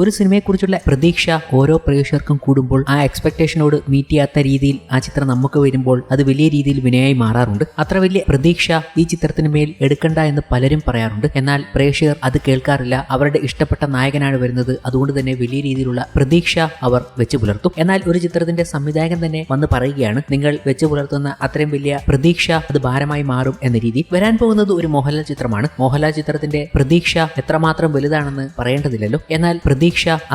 ഒരു സിനിമയെക്കുറിച്ചുള്ള പ്രതീക്ഷ ഓരോ പ്രേക്ഷകർക്കും കൂടുമ്പോൾ ആ എക്സ്പെക്ടേഷനോട് മീറ്റ് ചെയ്യാത്ത രീതിയിൽ ആ ചിത്രം നമുക്ക് വരുമ്പോൾ അത് വലിയ രീതിയിൽ വിനയായി മാറാറുണ്ട്. അത്ര വലിയ പ്രതീക്ഷ ഈ ചിത്രത്തിന് മേൽ എടുക്കണ്ട എന്ന് പലരും പറയാറുണ്ട്. എന്നാൽ പ്രേക്ഷകർ അത് കേൾക്കാറില്ല. അവരുടെ ഇഷ്ടപ്പെട്ട നായകനാണ് വരുന്നത്, അതുകൊണ്ട് തന്നെ വലിയ രീതിയിലുള്ള പ്രതീക്ഷ അവർ വെച്ച് പുലർത്തും. എന്നാൽ ഒരു ചിത്രത്തിന്റെ സംവിധായകൻ തന്നെ വന്ന് പറയുകയാണ്, നിങ്ങൾ വെച്ച് പുലർത്തുന്ന അത്രയും വലിയ പ്രതീക്ഷ അത് ഭാരമായി മാറും എന്ന രീതി. വരാൻ പോകുന്നത് ഒരു മോഹൻലാൽ ചിത്രമാണ്. മോഹൻലാൽ ചിത്രത്തിന്റെ പ്രതീക്ഷ എത്രമാത്രം വലുതാണെന്ന് പറയേണ്ടതില്ലല്ലോ. എന്നാൽ പ്രതീക്ഷ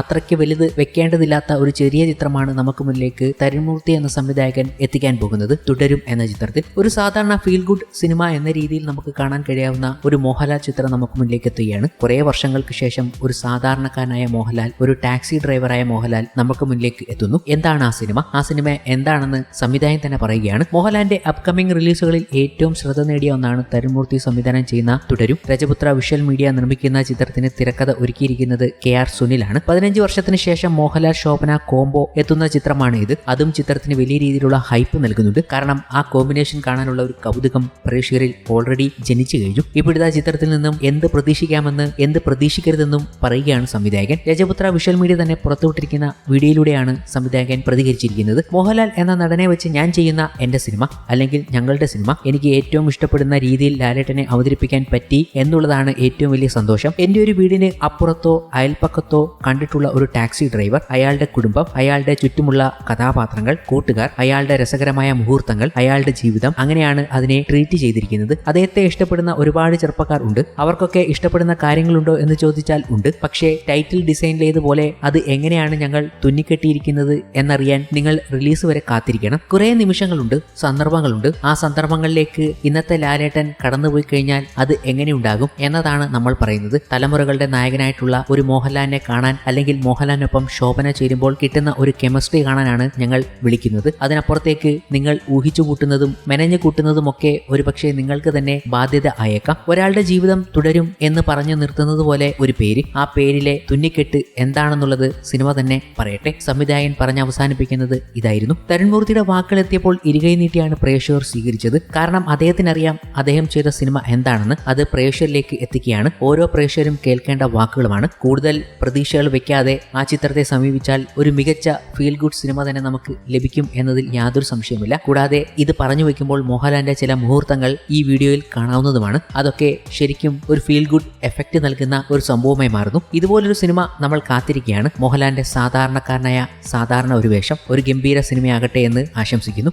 അത്രയ്ക്ക് വലുത് വെക്കേണ്ടതില്ലാത്ത ഒരു ചെറിയ ചിത്രമാണ് നമുക്ക് മുന്നിലേക്ക് തരുൺമൂർത്തി എന്ന സംവിധായകൻ എത്തിക്കാൻ പോകുന്നത്. തുടരും എന്ന ചിത്രത്തിൽ ഒരു സാധാരണ ഫീൽ ഗുഡ് സിനിമ എന്ന രീതിയിൽ നമുക്ക് കാണാൻ കഴിയാവുന്ന ഒരു മോഹൻലാൽ ചിത്രം നമുക്ക് മുന്നിലേക്ക് എത്തുകയാണ്. കുറെ വർഷങ്ങൾക്ക് ശേഷം ഒരു സാധാരണക്കാരനായ മോഹൻലാൽ, ഒരു ടാക്സി ഡ്രൈവറായ മോഹൻലാൽ നമുക്ക് മുന്നിലേക്ക് എത്തുന്നു. എന്താണ് ആ സിനിമ? ആ സിനിമ എന്താണെന്ന് സംവിധായകൻ തന്നെ പറയുകയാണ്. മോഹൻലാലിന്റെ അപ്കമിംഗ് റിലീസുകളിൽ ഏറ്റവും ശ്രദ്ധ നേടിയ ഒന്നാണ് തരുൺമൂർത്തി സംവിധാനം ചെയ്യുന്ന തുടരും. രജപുത്ര വിഷ്വൽ മീഡിയ നിർമ്മിക്കുന്ന ചിത്രത്തിന് തിരക്കഥ ഒരുക്കിയിരിക്കുന്നത് KR സുനിലാണ്. 15 വർഷത്തിന് ശേഷം മോഹൻലാൽ ശോഭന കോംബോ എത്തുന്ന ചിത്രമാണ് ഇത്. അതും ചിത്രത്തിന് വലിയ രീതിയിലുള്ള ഹൈപ്പ് നൽകുന്നുണ്ട്. കാരണം ആ കോമ്പിനേഷൻ കാണാനുള്ള ഒരു കൗതുകം പ്രേക്ഷകരിൽ ഓൾറെഡി ജനിച്ചു കഴിഞ്ഞു. ഇപ്പോഴത്തെ ചിത്രത്തിൽ നിന്നും എന്ത് പ്രതീക്ഷിക്കാമെന്ന് എന്ത് പ്രതീക്ഷിക്കരുതെന്നും പറയുകയാണ് സംവിധായകൻ. രജപുത്ര വിഷ്വൽ മീഡിയ തന്നെ പുറത്തുവിട്ടിരിക്കുന്ന വീഡിയോയിലൂടെയാണ് സംവിധായകൻ പ്രതികരിച്ചിരിക്കുന്നത്. മോഹൻലാൽ എന്ന നടനെ വെച്ച് ഞാൻ ചെയ്യുന്ന എന്റെ സിനിമ, അല്ലെങ്കിൽ ഞങ്ങളുടെ സിനിമ, എനിക്ക് ഏറ്റവും ഇഷ്ടപ്പെടുന്ന രീതിയിൽ ലാലേട്ടനെ അവതരിപ്പിക്കാൻ പറ്റി എന്നുള്ളതാണ് ഏറ്റവും വലിയ സന്തോഷം. എന്റെ ഒരു വീടിന് അപ്പുറത്തോ അയൽപ്പക്കത്തോ കണ്ടിട്ടുള്ള ഒരു ടാക്സി ഡ്രൈവർ, അയാളുടെ കുടുംബം, അയാളുടെ ചുറ്റുമുള്ള കഥാപാത്രങ്ങൾ, കൂട്ടുകാർ, അയാളുടെ രസകരമായ മുഹൂർത്തങ്ങൾ, അയാളുടെ ജീവിതം, അങ്ങനെയാണ് അതിനെ ട്രീറ്റ് ചെയ്തിരിക്കുന്നത്. അദ്ദേഹത്തെ ഇഷ്ടപ്പെടുന്ന ഒരുപാട് ചെറുപ്പക്കാർ ഉണ്ട്. അവർക്കൊക്കെ ഇഷ്ടപ്പെടുന്ന കാര്യങ്ങളുണ്ടോ എന്ന് ചോദിച്ചാൽ ഉണ്ട്. പക്ഷേ ടൈറ്റിൽ ഡിസൈനിലേതുപോലെ അത് എങ്ങനെയാണ് ഞങ്ങൾ തുന്നിക്കെട്ടിയിരിക്കുന്നത് എന്നറിയാൻ നിങ്ങൾ റിലീസ് വരെ കാത്തിരിക്കണം. കുറെ നിമിഷങ്ങളുണ്ട്, സന്ദർഭങ്ങളുണ്ട്. ആ സന്ദർഭങ്ങളിലേക്ക് ഇന്നത്തെ ലാലേട്ടൻ കടന്നുപോയി കഴിഞ്ഞാൽ അത് എങ്ങനെയുണ്ടാകും എന്നതാണ് നമ്മൾ പറയുന്നത്. തലമുറകളുടെ നായകനായിട്ടുള്ള ഒരു മോഹൻലാലിനെ കാണാൻ, അല്ലെങ്കിൽ മോഹൻലാലിനൊപ്പം ശോഭന ചേരുമ്പോൾ കിട്ടുന്ന ഒരു കെമിസ്ട്രി കാണാനാണ് ഞങ്ങൾ വിളിക്കുന്നത്. അതിനപ്പുറത്തേക്ക് നിങ്ങൾ ഊഹിച്ചു കൂട്ടുന്നതും മെനഞ്ഞു കൂട്ടുന്നതുമൊക്കെ ഒരുപക്ഷെ നിങ്ങൾക്ക് തന്നെ ബാധ്യത ആയേക്കാം. ഒരാളുടെ ജീവിതം തുടരും എന്ന് പറഞ്ഞു നിർത്തുന്നത് പോലെ ഒരു പേര്, ആ പേരിലെ തുന്നിക്കെട്ട് എന്താണെന്നുള്ളത് സിനിമ തന്നെ പറയട്ടെ. സംവിധായകൻ പറഞ്ഞ് അവസാനിപ്പിക്കുന്നത് ഇതായിരുന്നു. തരുൺമൂർത്തിയുടെ വാക്കുകൾ എത്തിയപ്പോൾ ഇരുകൈ നീട്ടിയാണ് പ്രേക്ഷകർ സ്വീകരിച്ചത്. കാരണം അദ്ദേഹത്തിനറിയാം അദ്ദേഹം ചെയ്ത സിനിമ എന്താണെന്ന്. അത് പ്രേക്ഷകരിലേക്ക് എത്തിക്കുകയാണ്. ഓരോ പ്രേക്ഷകരും കേൾക്കേണ്ട വാക്കുകളുമാണ്. കൂടുതൽ പ്രതീക്ഷകൾ വെക്കാതെ ആ ചിത്രത്തെ സമീപിച്ചാൽ ഒരു മികച്ച ഫീൽ ഗുഡ് സിനിമ തന്നെ നമുക്ക് ലഭിക്കും എന്നതിൽ യാതൊരു സംശയമില്ല. കൂടാതെ ഇത് പറഞ്ഞു വയ്ക്കുമ്പോൾ മോഹൻലാലിന്റെ ചില മുഹൂർത്തങ്ങൾ ഈ വീഡിയോയിൽ കാണാവുന്നതുമാണ്. അതൊക്കെ ശരിക്കും ഒരു ഫീൽ ഗുഡ് എഫക്റ്റ് നൽകുന്ന ഒരു സംഭവമായി മാറുന്നു. ഇതുപോലൊരു സിനിമ നമ്മൾ കാത്തിരിക്കുകയാണ്. മോഹൻലാലിന്റെ സാധാരണക്കാരനായ സാധാരണ ഒരു വേഷം ഒരു ഗംഭീര സിനിമയാകട്ടെ എന്ന് ആശംസിക്കുന്നു.